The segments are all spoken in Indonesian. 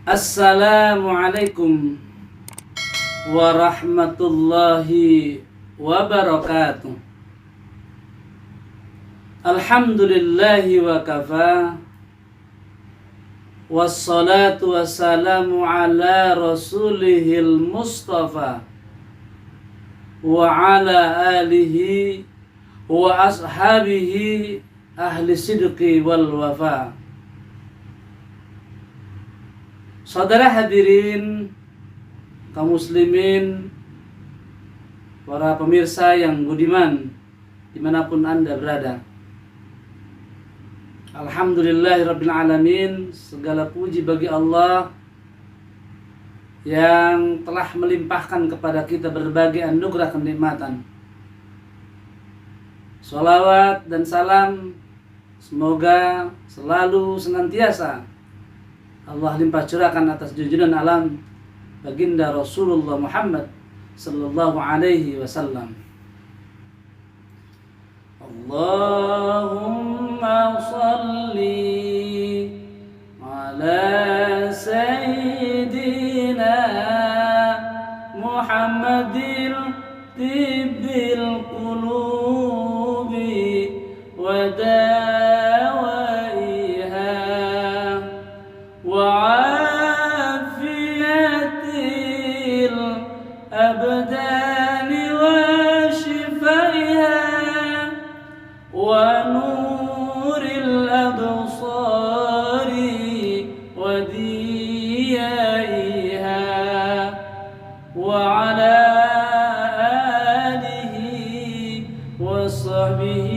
Assalamualaikum warahmatullahi wabarakatuh. Alhamdulillahi wa kafa. Wassalatu wassalamu ala rasulihil mustafa wa ala alihi wa ashabihi ahli sidqi wal wafa. Saudara hadirin kaum muslimin, para pemirsa yang budiman dimanapun Anda berada, alhamdulillahirabbil alamin, segala puji bagi Allah yang telah melimpahkan kepada kita berbagai anugerah kenikmatan. Shalawat dan salam semoga selalu senantiasa Allah limpah curahkan atas junjungan alam baginda Rasulullah Muhammad sallallahu alaihi wasallam. Allahumma salli ala sayyidina Muhammadil tibbil qulubi wa الأبدان وشفائها ونور الأبصار وديائها وعلى آله وصحبه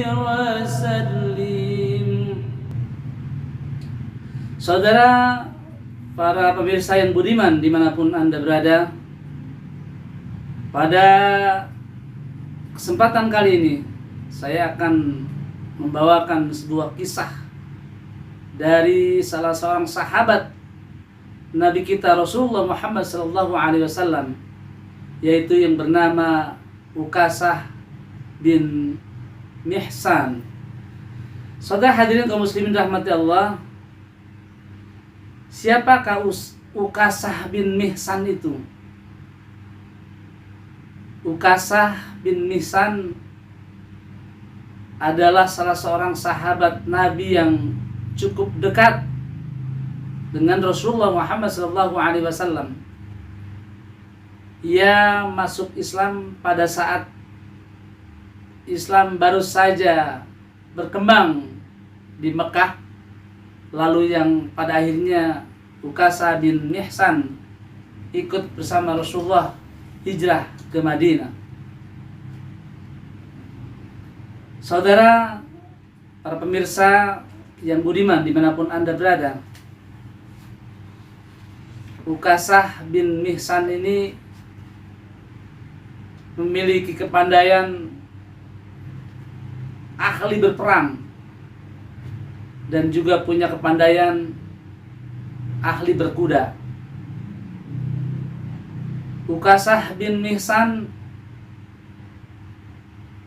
وسلم. Saudara, para pemirsa yang budiman dimanapun Anda berada, pada kesempatan kali ini saya akan membawakan sebuah kisah dari salah seorang sahabat Nabi kita Rasulullah Muhammad SAW, yaitu yang bernama Ukasah bin Mihsan. Saudara hadirin kaum muslimin rahmati Allah, siapakah Ukasah bin Mihsan itu? Ukasah bin Mihsan adalah salah seorang sahabat Nabi yang cukup dekat dengan Rasulullah Muhammad SAW. Ia masuk Islam pada saat Islam baru saja berkembang di Mekah, lalu yang pada akhirnya Ukasah bin Mihsan ikut bersama Rasulullah hijrah ke Madinah. Saudara, para pemirsa yang budiman dimanapun Anda berada, Ukasah bin Mihsan ini memiliki kepandaian ahli berperang dan juga punya kepandaian ahli berkuda. Ukasah bin Mihsan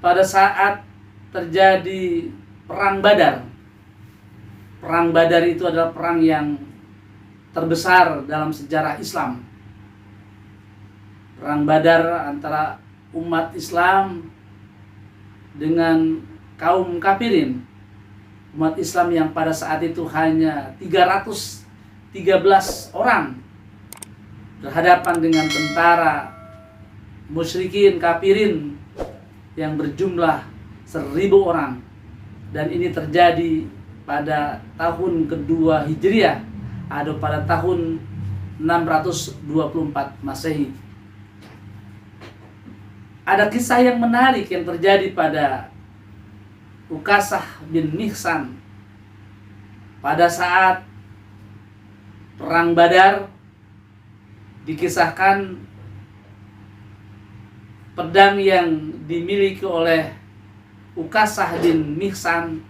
pada saat terjadi perang Badar. Perang Badar itu adalah perang yang terbesar dalam sejarah Islam. Perang Badar antara umat Islam dengan kaum kafirin. Umat Islam yang pada saat itu hanya 313 orang berhadapan dengan tentara musyrikin kafirin yang berjumlah 1.000 orang, dan ini terjadi pada tahun kedua Hijriah atau pada tahun 624 Masehi. Ada kisah yang menarik yang terjadi pada Ukasah bin Mihsan pada saat perang Badar. Dikisahkan pedang yang dimiliki oleh Ukasah bin Mihsan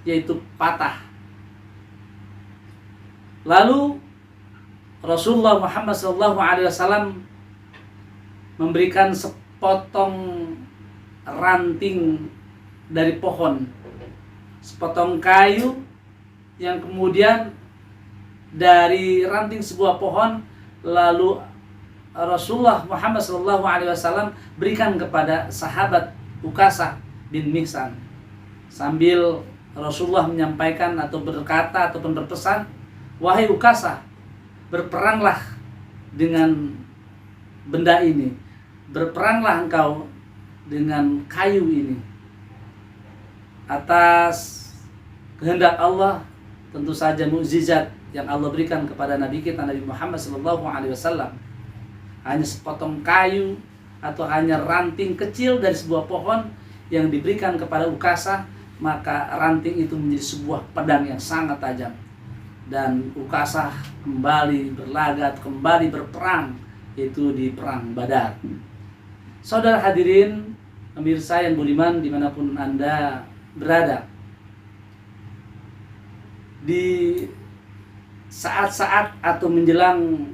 yaitu patah. Lalu Rasulullah Muhammad SAW memberikan sepotong ranting dari pohon, sepotong kayu yang kemudian dari ranting sebuah pohon, lalu Rasulullah Muhammad SAW berikan kepada sahabat Ukasah bin Mihsan, sambil Rasulullah menyampaikan atau berkata ataupun berpesan, wahai Ukasah, berperanglah dengan benda ini, berperanglah engkau dengan kayu ini atas kehendak Allah. Tentu saja mukjizat yang Allah berikan kepada Nabi kita Nabi Muhammad SAW hanya sepotong kayu atau hanya ranting kecil dari sebuah pohon yang diberikan kepada Ukasah, maka ranting itu menjadi sebuah pedang yang sangat tajam, dan Ukasah kembali berlaga, kembali berperang, itu di perang Badar. Saudara hadirin pemirsa yang budiman dimanapun Anda berada, di saat-saat atau menjelang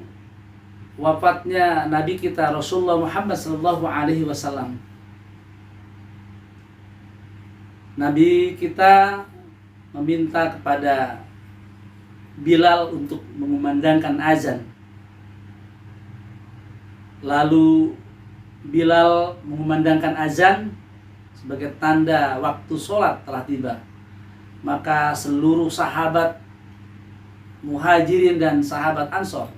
wafatnya Nabi kita Rasulullah Muhammad SAW, Nabi kita meminta kepada Bilal untuk mengumandangkan azan. Lalu Bilal mengumandangkan azan sebagai tanda waktu sholat telah tiba. Maka seluruh sahabat Muhajirin dan sahabat Ansor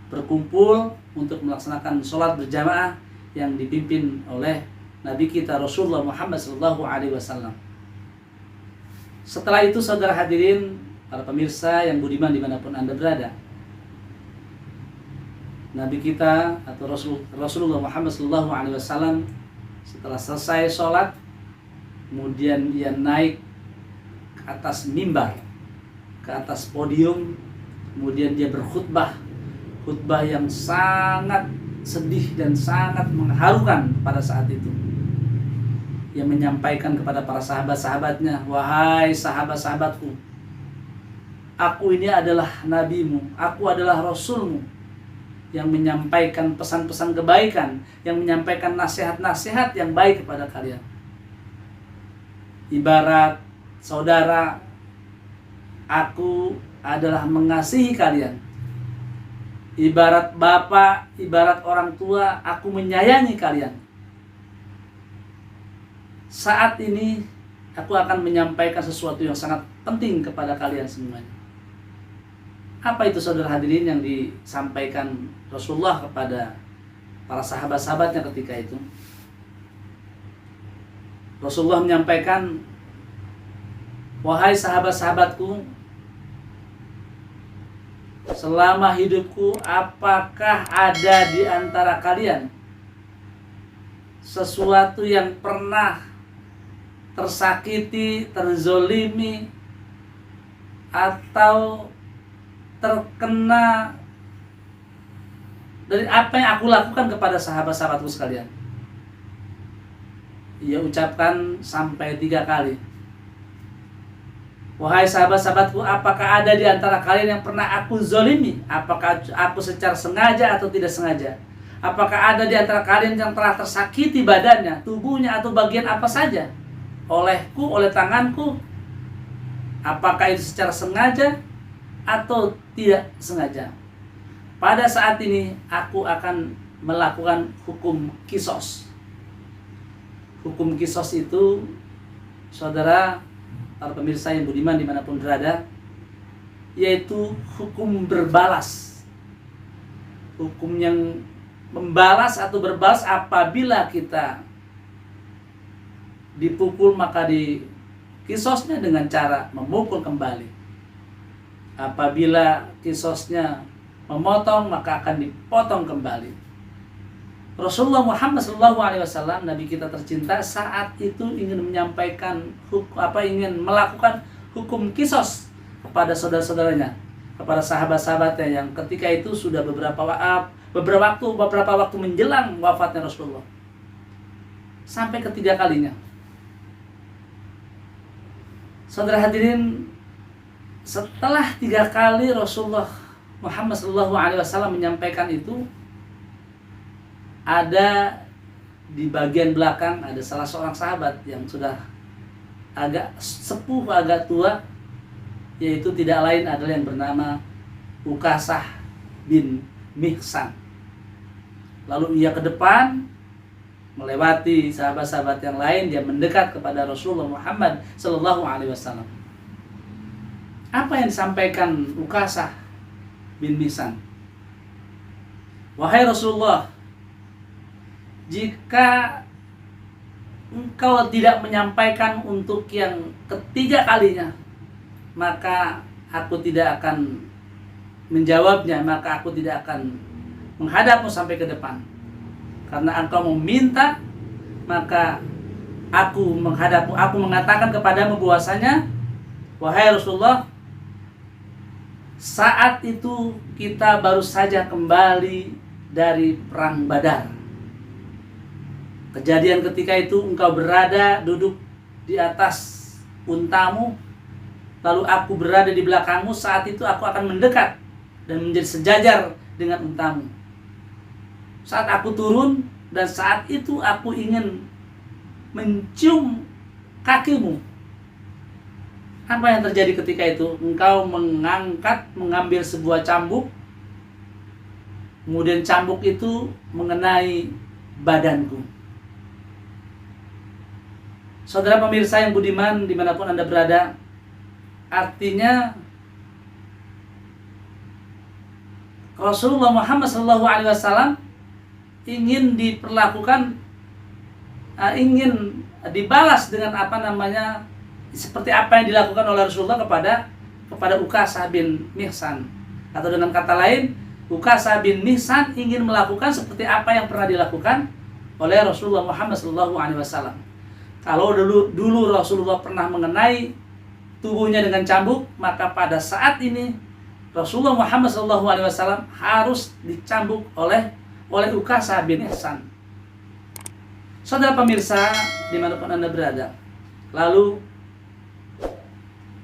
berkumpul untuk melaksanakan sholat berjamaah yang dipimpin oleh Nabi kita Rasulullah Muhammad SAW. Setelah itu, saudara hadirin, para pemirsa yang budiman dimanapun Anda berada, Nabi kita atau Rasulullah Muhammad SAW setelah selesai sholat, kemudian ia naik ke atas mimbar, ke atas podium, kemudian dia berkhutbah, khutbah yang sangat sedih dan sangat mengharukan pada saat itu. Ia menyampaikan kepada para sahabat-sahabatnya, wahai sahabat-sahabatku, aku ini adalah nabimu, aku adalah rasulmu, yang menyampaikan pesan-pesan kebaikan, yang menyampaikan nasihat-nasihat yang baik kepada kalian. Ibarat saudara, aku adalah mengasihi kalian. Ibarat bapak, ibarat orang tua, aku menyayangi kalian. Saat ini aku akan menyampaikan sesuatu yang sangat penting kepada kalian semuanya. Apa itu, saudara hadirin, yang disampaikan Rasulullah kepada para sahabat-sahabatnya ketika itu? Rasulullah menyampaikan, wahai sahabat-sahabatku, selama hidupku, apakah ada di antara kalian sesuatu yang pernah tersakiti, terzolimi, atau terkena dari apa yang aku lakukan kepada sahabat-sahabatku sekalian? Ia ucapkan sampai 3 kali. Wahai sahabat-sahabatku, apakah ada di antara kalian yang pernah aku zolimi? Apakah aku secara sengaja atau tidak sengaja? Apakah ada di antara kalian yang telah tersakiti badannya, tubuhnya, atau bagian apa saja olehku, oleh tanganku? Apakah itu secara sengaja atau tidak sengaja? Pada saat ini aku akan melakukan hukum kisos. Hukum kisos itu, saudara, para pemirsa yang budiman dimanapun berada, yaitu hukum berbalas. Hukum yang membalas atau berbalas apabila kita dipukul, maka di kisosnya dengan cara memukul kembali. Apabila kisosnya memotong, maka akan dipotong kembali. Rasulullah Muhammad SAW, Nabi kita tercinta, saat itu ingin menyampaikan ingin melakukan hukum kisos kepada saudara-saudaranya, kepada sahabat-sahabatnya yang ketika itu sudah beberapa waktu menjelang wafatnya Rasulullah, sampai ketiga kalinya. Saudara hadirin, setelah 3 kali Rasulullah Muhammad SAW menyampaikan itu, ada di bagian belakang ada salah seorang sahabat yang sudah agak sepuh, agak tua, yaitu tidak lain adalah yang bernama Ukasah bin Mihsan. Lalu ia ke depan melewati sahabat-sahabat yang lain, dia mendekat kepada Rasulullah Muhammad sallallahu alaihi wasallam. Apa yang disampaikan Ukasah bin Mihsan? Wahai Rasulullah, jika engkau tidak menyampaikan untuk yang ketiga kalinya, maka aku tidak akan menjawabnya, maka aku tidak akan menghadapmu sampai ke depan. Karena engkau meminta, maka aku menghadapmu. Aku mengatakan kepadamu bahwasanya, wahai Rasulullah, saat itu kita baru saja kembali dari perang Badar. Kejadian ketika itu engkau berada duduk di atas untamu, lalu aku berada di belakangmu. Saat itu aku akan mendekat dan menjadi sejajar dengan untamu. Saat aku turun dan saat itu aku ingin mencium kakimu. Apa yang terjadi ketika itu? Engkau mengambil sebuah cambuk, kemudian cambuk itu mengenai badanku. Saudara pemirsa yang budiman dimanapun Anda berada, artinya Rasulullah Muhammad SAW ingin diperlakukan, ingin dibalas dengan seperti apa yang dilakukan oleh Rasulullah kepada Ukasah bin Mihsan. Atau dengan kata lain, Ukasah bin Mihsan ingin melakukan seperti apa yang pernah dilakukan oleh Rasulullah Muhammad SAW. Kalau dulu Rasulullah pernah mengenai tubuhnya dengan cambuk, maka pada saat ini Rasulullah Muhammad SAW harus dicambuk oleh Ukasah bin Mihsan. Saudara pemirsa dimanapun Anda berada, lalu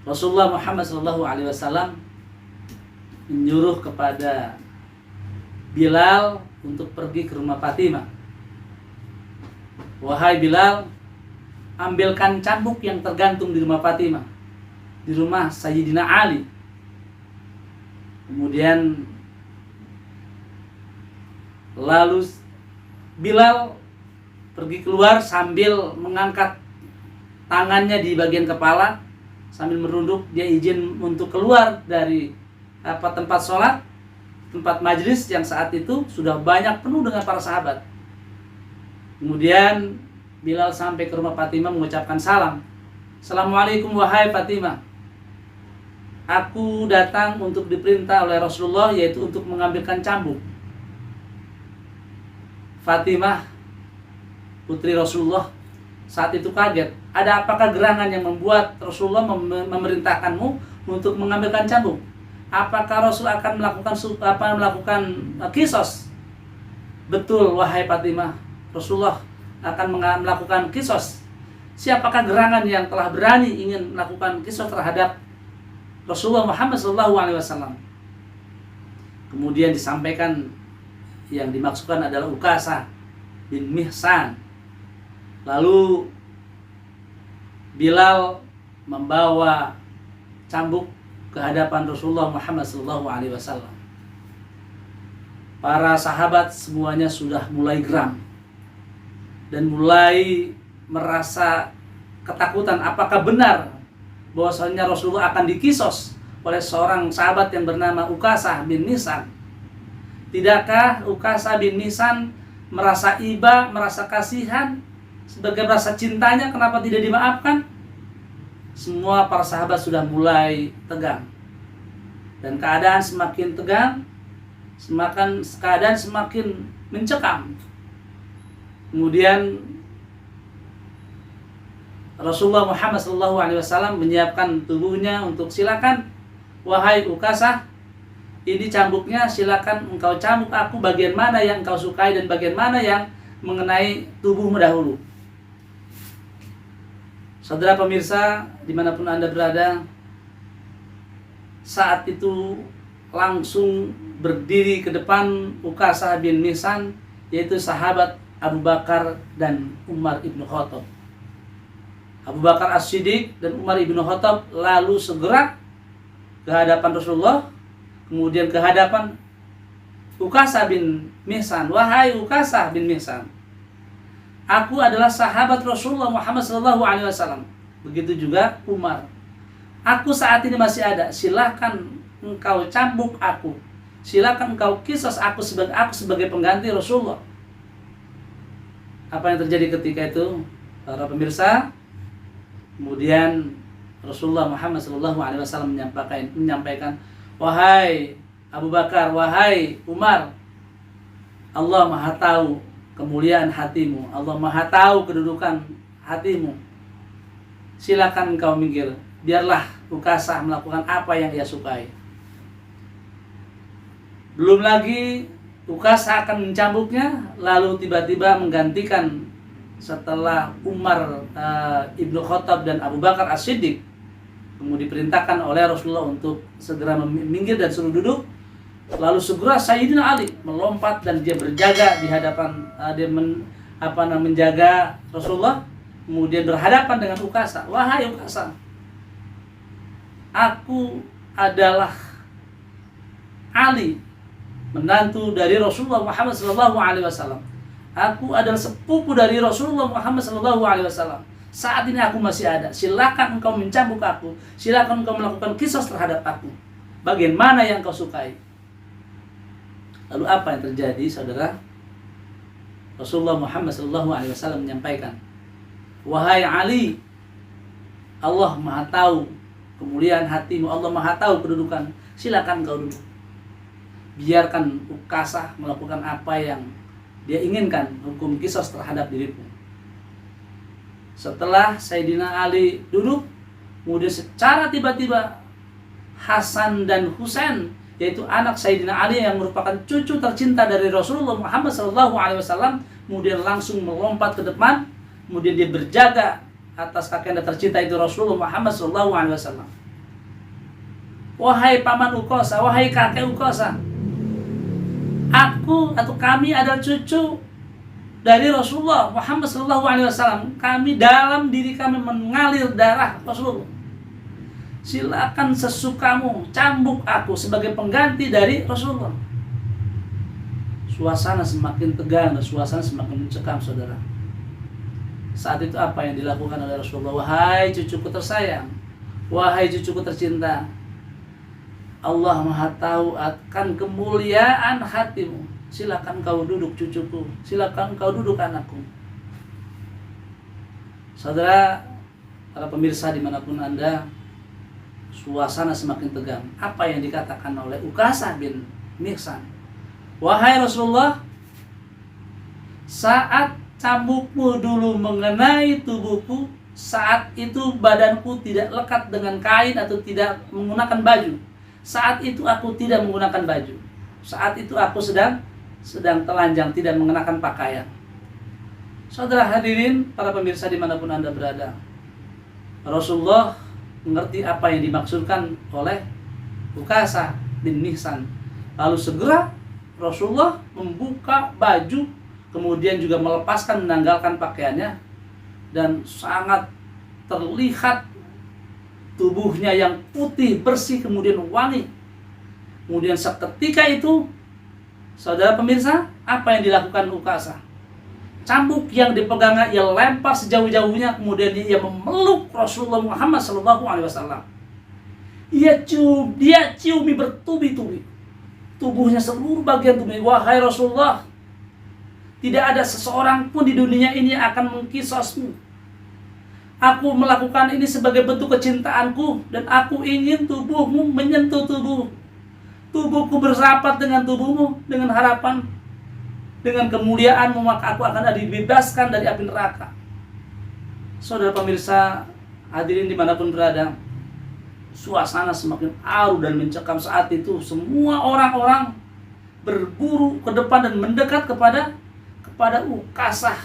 Rasulullah Muhammad SAW menyuruh kepada Bilal untuk pergi ke rumah Fatimah. Wahai Bilal, ambilkan cambuk yang tergantung di rumah Fatimah, di rumah Sayyidina Ali. Kemudian lalu Bilal pergi keluar sambil mengangkat tangannya di bagian kepala, sambil merunduk. Dia izin untuk keluar dari tempat sholat, tempat majlis yang saat itu sudah banyak penuh dengan para sahabat. Kemudian Bilal sampai ke rumah Fatimah mengucapkan salam. Assalamualaikum wahai Fatimah. Aku datang untuk diperintah oleh Rasulullah, yaitu untuk mengambilkan cambuk. Fatimah, putri Rasulullah, saat itu kaget. Ada apakah gerangan yang membuat Rasulullah memerintahkanmu untuk mengambilkan cambuk? Apakah Rasul akan melakukan kisos? Betul wahai Fatimah, Rasulullah akan melakukan kisos. Siapakah gerangan yang telah berani ingin melakukan kisos terhadap Rasulullah Muhammad SAW? Kemudian disampaikan yang dimaksudkan adalah Ukasah bin Mihsan. Lalu Bilal membawa cambuk ke hadapan Rasulullah Muhammad SAW. Para sahabat semuanya sudah mulai geram dan mulai merasa ketakutan. Apakah benar bahwasanya Rasulullah akan dikisos oleh seorang sahabat yang bernama Ukasah bin Mihsan? Tidakkah Ukasah bin Mihsan merasa iba, merasa kasihan, sebagai rasa cintanya kenapa tidak dimaafkan? Semua para sahabat sudah mulai tegang. Dan keadaan semakin tegang, keadaan semakin mencekam. Kemudian Rasulullah Muhammad SAW menyiapkan tubuhnya untuk silakan, wahai Ukasah, ini cambuknya, silakan engkau cambuk aku bagian mana yang engkau sukai dan bagian mana yang mengenai tubuhmu dahulu. Saudara pemirsa dimanapun Anda berada, saat itu langsung berdiri ke depan Ukasah bin Mihsan, yaitu sahabat Abu Bakar dan Umar ibn Khattab. Abu Bakar As-Siddiq dan Umar ibn Khattab lalu segera ke hadapan Rasulullah. kemudian ke hadapan Ukasah bin Mihsan. Wahai Ukasah bin Mihsan, aku adalah sahabat Rasulullah Muhammad SAW. Begitu juga Umar. Aku saat ini masih ada. Silahkan engkau cambuk aku. Silahkan engkau kisos aku sebagai pengganti Rasulullah. Apa yang terjadi ketika itu, para pemirsa? Kemudian Rasulullah Muhammad SAW menyampaikan, wahai Abu Bakar, wahai Umar, Allah Maha tahu kemuliaan hatimu, Allah Maha tahu kedudukan hatimu. Silakan engkau minggir, biarlah Ukasah melakukan apa yang ia sukai. Belum lagi Ukasah akan mencambuknya, lalu tiba-tiba menggantikan setelah Umar Ibnu Khattab dan Abu Bakar As-Siddiq. Kemudian diperintahkan oleh Rasulullah untuk segera minggir dan suruh duduk. Lalu segera Sayyidina Ali melompat dan dia berjaga di hadapan menjaga Rasulullah. Kemudian berhadapan dengan Ukasah. Wahai Ukasah, aku adalah Ali, menantu dari Rasulullah Muhammad SAW. Aku adalah sepupu dari Rasulullah Muhammad SAW. Saat ini aku masih ada. Silakan engkau mencambuk aku. Silakan engkau melakukan kisos terhadap aku. Bagian mana yang kau sukai? Lalu apa yang terjadi, saudara? Rasulullah Muhammad SAW menyampaikan, wahai Ali, Allah Maha tahu kemuliaan hatimu, Allah Maha tahu kedudukan. Silakan kau duduk. Biarkan Ukasah melakukan apa yang dia inginkan, hukum kisos terhadap diriku. Setelah Sayyidina Ali duduk, kemudian secara tiba-tiba Hasan dan Husain, yaitu anak Sayyidina Ali yang merupakan cucu tercinta dari Rasulullah Muhammad SAW, kemudian langsung melompat ke depan, kemudian dia berjaga atas kaki anda tercinta itu Rasulullah Muhammad SAW. Wahai paman Ukasah, wahai kakek Ukasah, aku atau kami adalah cucu dari Rasulullah Muhammad SAW. Kami dalam diri kami mengalir darah Rasulullah. Silakan sesukamu cambuk aku sebagai pengganti dari Rasulullah. Suasana semakin tegang dan suasana semakin mencekam, saudara. Saat itu apa yang dilakukan oleh Rasulullah? Wahai cucuku tersayang, wahai cucuku tercinta, Allah Maha tahu akan kemuliaan hatimu. Silakan kau duduk cucuku, silakan kau duduk anakku. Saudara, para pemirsa dimanapun anda, suasana semakin tegang. Apa yang dikatakan oleh Ukasah bin Mihsan? Wahai Rasulullah, saat cambukmu dulu mengenai tubuhku, saat itu badanku tidak lekat dengan kain atau tidak menggunakan baju. Saat itu aku tidak menggunakan baju. Saat itu aku sedang telanjang, tidak mengenakan pakaian. Saudara hadirin, para pemirsa dimanapun anda berada, Rasulullah mengerti apa yang dimaksudkan oleh Ukasah bin Mihsan. Lalu segera Rasulullah membuka baju, kemudian juga melepaskan, menanggalkan pakaiannya, dan sangat terlihat tubuhnya yang putih, bersih, kemudian wangi. Kemudian seketika itu, saudara pemirsa, apa yang dilakukan Ukasah? Cambuk yang dipegangnya ia lempar sejauh-jauhnya, kemudian dia memeluk Rasulullah Muhammad SAW. Dia ciumi bertubi-tubi tubuhnya, seluruh bagian tubuhnya. Wahai Rasulullah, tidak ada seseorang pun di dunia ini yang akan mengkisosmu. Aku melakukan ini sebagai bentuk kecintaanku, dan aku ingin tubuhmu menyentuh tubuhku berserapat dengan tubuhmu, dengan harapan, dengan kemuliaanmu, maka aku akan dibebaskan dari api neraka. Saudara pemirsa hadirin dimanapun berada, suasana semakin aru dan mencekam. Saat itu semua orang-orang berburu ke depan dan mendekat kepada Ukasah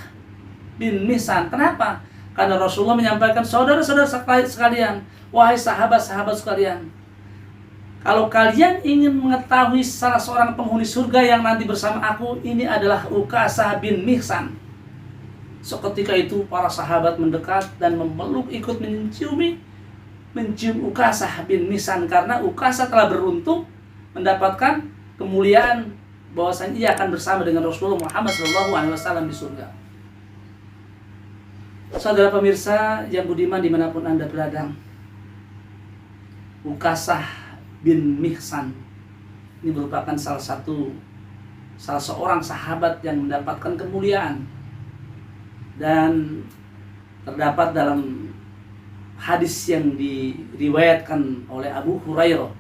bin Mihsan. Kenapa? Karena Rasulullah menyampaikan, saudara-saudara sekalian, wahai sahabat-sahabat sekalian, kalau kalian ingin mengetahui salah seorang penghuni surga yang nanti bersama aku, ini adalah Ukasah bin Mihsan. Seketika itu para sahabat mendekat dan memeluk, ikut mencium Ukasah bin Mihsan, karena Ukasah telah beruntung mendapatkan kemuliaan bahwasanya ia akan bersama dengan Rasulullah Muhammad SAW di surga. Saudara pemirsa yang budiman dimanapun Anda berada, Ukasah bin Mihsan ini merupakan salah seorang sahabat yang mendapatkan kemuliaan, dan terdapat dalam hadis yang diriwayatkan oleh Abu Hurairah,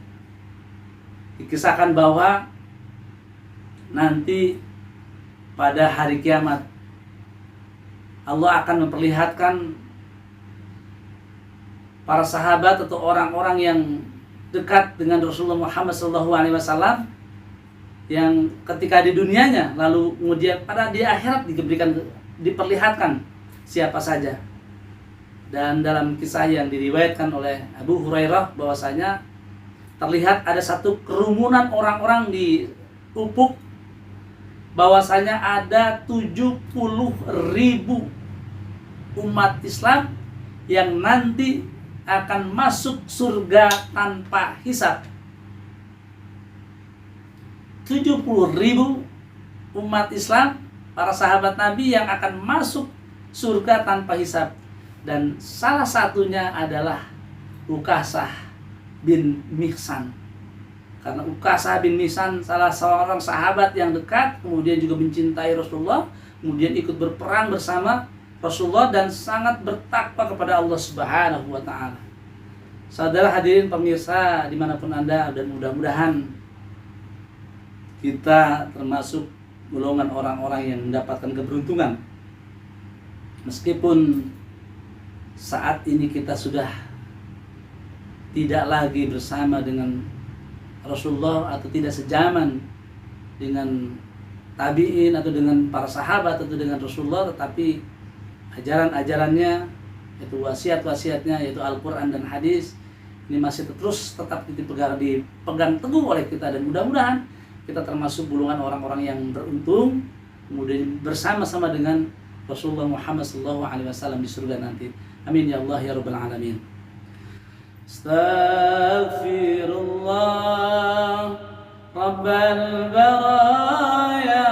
dikisahkan bahwa nanti pada hari kiamat Allah akan memperlihatkan para sahabat atau orang-orang yang dekat dengan Rasulullah Muhammad SAW yang ketika di dunianya, lalu kemudian pada di akhirat diperlihatkan siapa saja. Dan dalam kisah yang diriwayatkan oleh Abu Hurairah bahwasanya terlihat ada satu kerumunan orang-orang di ufuk, bahwasanya ada 70.000 umat Islam yang nanti akan masuk surga tanpa hisab. 70.000 umat Islam, para sahabat Nabi yang akan masuk surga tanpa hisab. Dan salah satunya adalah Ukasah bin Mihsan. Karena Ukasah bin Mihsan salah seorang sahabat yang dekat, kemudian juga mencintai Rasulullah, kemudian ikut berperang bersama Rasulullah dan sangat bertakwa kepada Allah Subhanahu wa ta'ala. Saudara hadirin pemirsa dimanapun Anda, dan mudah-mudahan kita termasuk golongan orang-orang yang mendapatkan keberuntungan. Meskipun saat ini kita sudah tidak lagi bersama dengan Rasulullah atau tidak sejaman dengan tabi'in atau dengan para sahabat atau dengan Rasulullah, tetapi ajaran-ajarannya, yaitu wasiat-wasiatnya, yaitu Al-Quran dan hadis, ini masih terus tetap dipegang teguh oleh kita, dan mudah-mudahan kita termasuk golongan orang-orang yang beruntung kemudian bersama-sama dengan Rasulullah Muhammad SAW di surga nanti. Amin ya Allah ya Rabbal Alamin. Astaghfirullah Rabbal Baraya,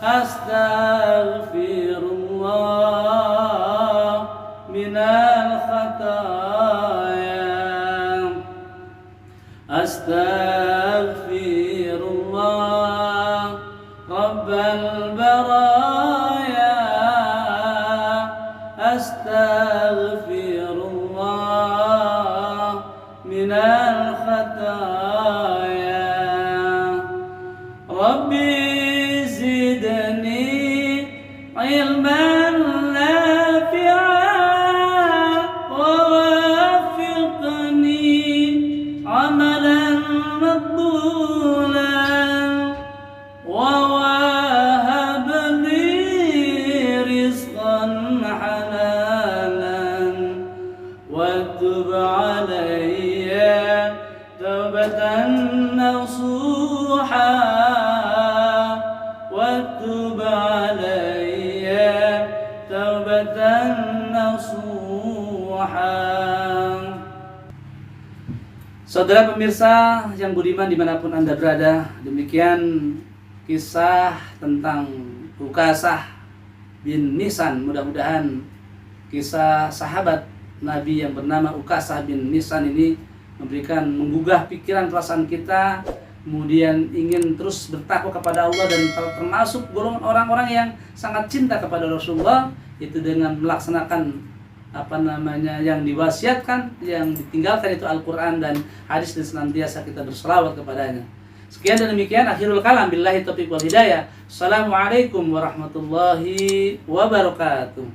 astaghfirullah minal khataya, astaghfirullah Rabbal Baraya, astaghfirullah minal khataya. Rabbi zidni ilman nafi'an wa wafiqni amalan maqbulan wa wahab li rizqan halalan wa tub alayya tawbatan nasuha وتب علي توبة نصوحا. Saudara pemirsa yang budiman dimanapun Anda berada, demikian kisah tentang Ukasah bin Mihsan. Mudah-mudahan kisah sahabat Nabi yang bernama Ukasah bin Mihsan ini menggugah pikiran perasaan kita, kemudian ingin terus bertakwa kepada Allah dan termasuk golongan orang-orang yang sangat cinta kepada Rasulullah, itu dengan melaksanakan yang diwasiatkan, yang ditinggalkan itu Al-Quran dan hadis, dan senantiasa kita berselawat kepadanya. Sekian dan demikian, akhirul kalam, billahi taufiq wal hidayah. Assalamualaikum warahmatullahi wabarakatuh.